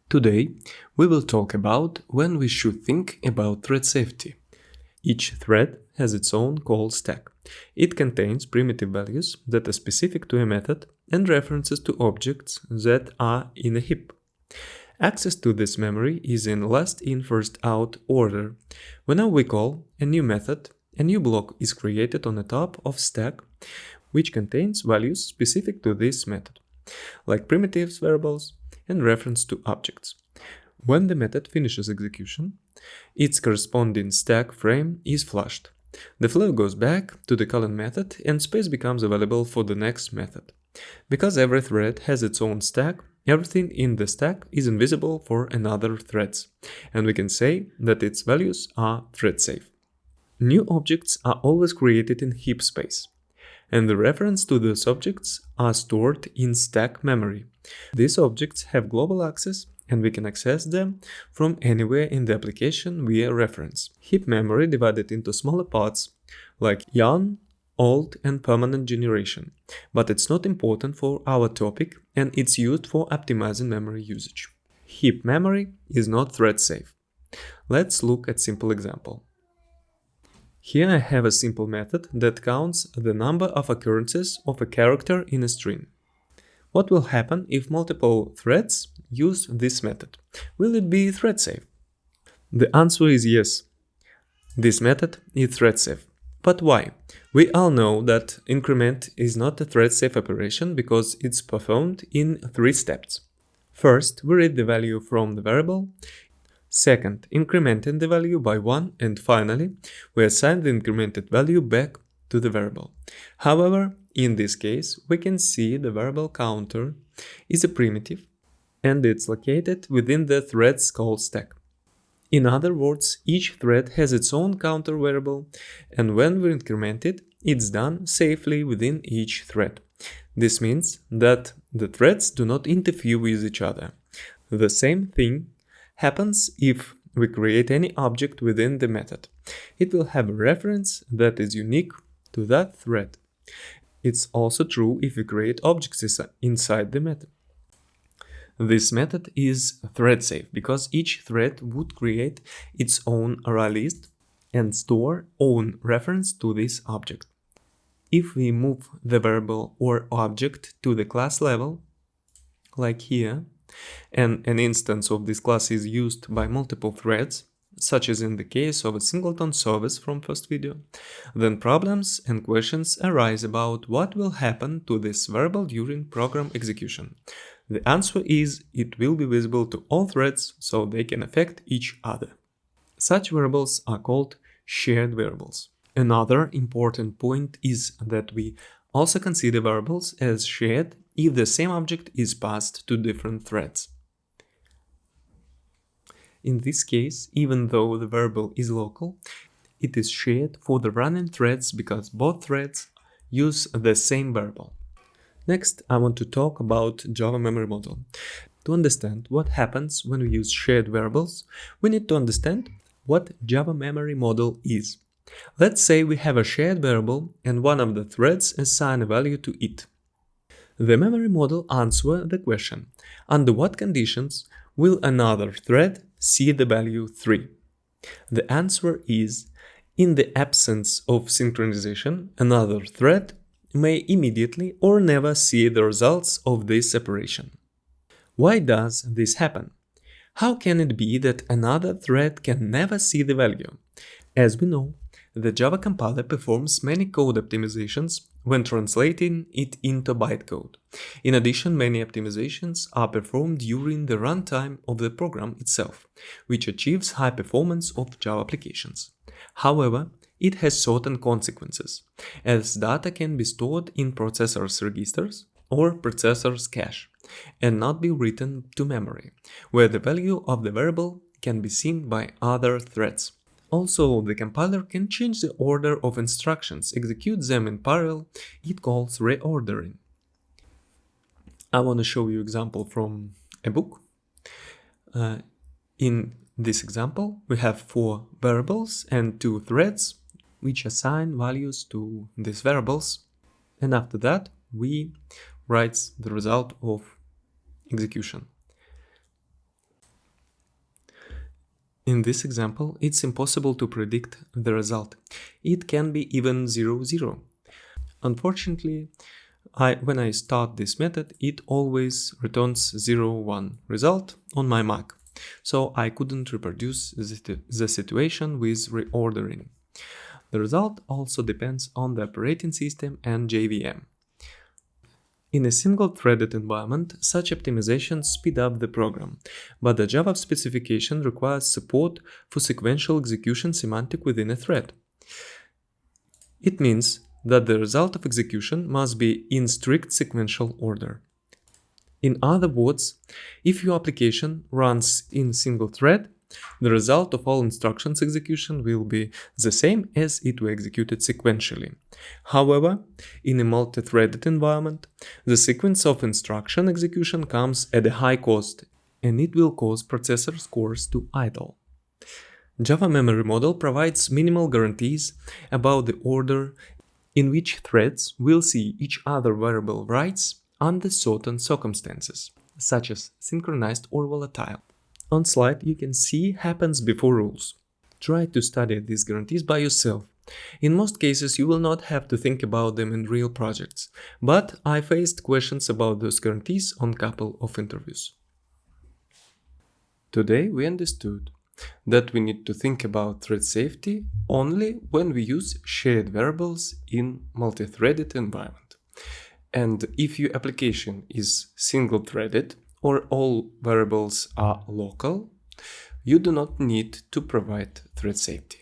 Today, we will talk about when we should think about thread safety. Each thread has its own call stack. It contains primitive values that are specific to a method and references to objects that are in a heap. Access to this memory is in last in first out order. Whenever we call a new method, a new block is created on the top of stack which contains values specific to this method, like primitives, variables, and reference to objects. When the method finishes execution, its corresponding stack frame is flushed. The flow goes back to the calling method and space becomes available for the next method. Because every thread has its own stack, everything in the stack is invisible for another threads, and we can say that its values are thread safe. New objects are always created in heap space, and the reference to those objects are stored in stack memory. These objects have global access and we can access them from anywhere in the application via reference. Heap memory divided into smaller parts like young, old and permanent generation, but it's not important for our topic and it's used for optimizing memory usage. Heap memory is not thread safe. Let's look at simple example. Here I have a simple method that counts the number of occurrences of a character in a string. What will happen if multiple threads use this method? Will it be thread safe? The answer is yes. This method is thread safe. But why? We all know that increment is not a thread safe operation because it's performed in 3 steps. First, we read the value from the variable. Second, incrementing the value by 1, and finally, we assign the incremented value back to the variable. However, in this case, we can see the variable counter is a primitive and it's located within the thread's call stack. In other words, each thread has its own counter variable, and when we increment it, it's done safely within each thread. This means that the threads do not interfere with each other. The same thing happens if we create any object within the method. It will have a reference that is unique to that thread. It's also true if we create objects inside the method. This method is thread safe because each thread would create its own array list and store own reference to this object. If we move the variable or object to the class level, like here, and an instance of this class is used by multiple threads, such as in the case of a singleton service from first video, then problems and questions arise about what will happen to this variable during program execution. The answer is it will be visible to all threads so they can affect each other. Such variables are called shared variables. Another important point is that we also consider variables as shared if the same object is passed to different threads. In this case, even though the variable is local, it is shared for the running threads because both threads use the same variable. Next, I want to talk about Java memory model. To understand what happens when we use shared variables, we need to understand what Java memory model is. Let's say we have a shared variable and one of the threads assign a value to it. The memory model answers the question, under what conditions will another thread see the value 3? The answer is, in the absence of synchronization, another thread may immediately or never see the results of this operation. Why does this happen? How can it be that another thread can never see the value? As we know, the Java compiler performs many code optimizations when translating it into bytecode. In addition, many optimizations are performed during the runtime of the program itself, which achieves high performance of Java applications. However, it has certain consequences, as data can be stored in processor's registers or processor's cache and not be written to memory, where the value of the variable can be seen by other threads. Also, the compiler can change the order of instructions, execute them in parallel. It calls reordering. I want to show you an example from a book. In this example, we have 4 variables and 2 threads, which assign values to these variables. And after that, we write the result of execution. In this example, it's impossible to predict the result. It can be even 0, 0. Unfortunately, when I start this method, it always returns 0, 1 result on my Mac. So I couldn't reproduce the situation with reordering. The result also depends on the operating system and JVM. In a single-threaded environment, such optimizations speed up the program, but the Java specification requires support for sequential execution semantic within a thread. It means that the result of execution must be in strict sequential order. In other words, if your application runs in single thread, the result of all instructions execution will be the same as it were executed sequentially. However, in a multi-threaded environment, the sequence of instruction execution comes at a high cost, and it will cause processor cores to idle. Java memory model provides minimal guarantees about the order in which threads will see each other variable writes under certain circumstances, such as synchronized or volatile. On slide, you can see happens before rules. Try to study these guarantees by yourself. In most cases, you will not have to think about them in real projects, but I faced questions about those guarantees on a couple of interviews. Today, we understood that we need to think about thread safety only when we use shared variables in multi-threaded environment. And if your application is single-threaded, or all variables are local, you do not need to provide thread safety.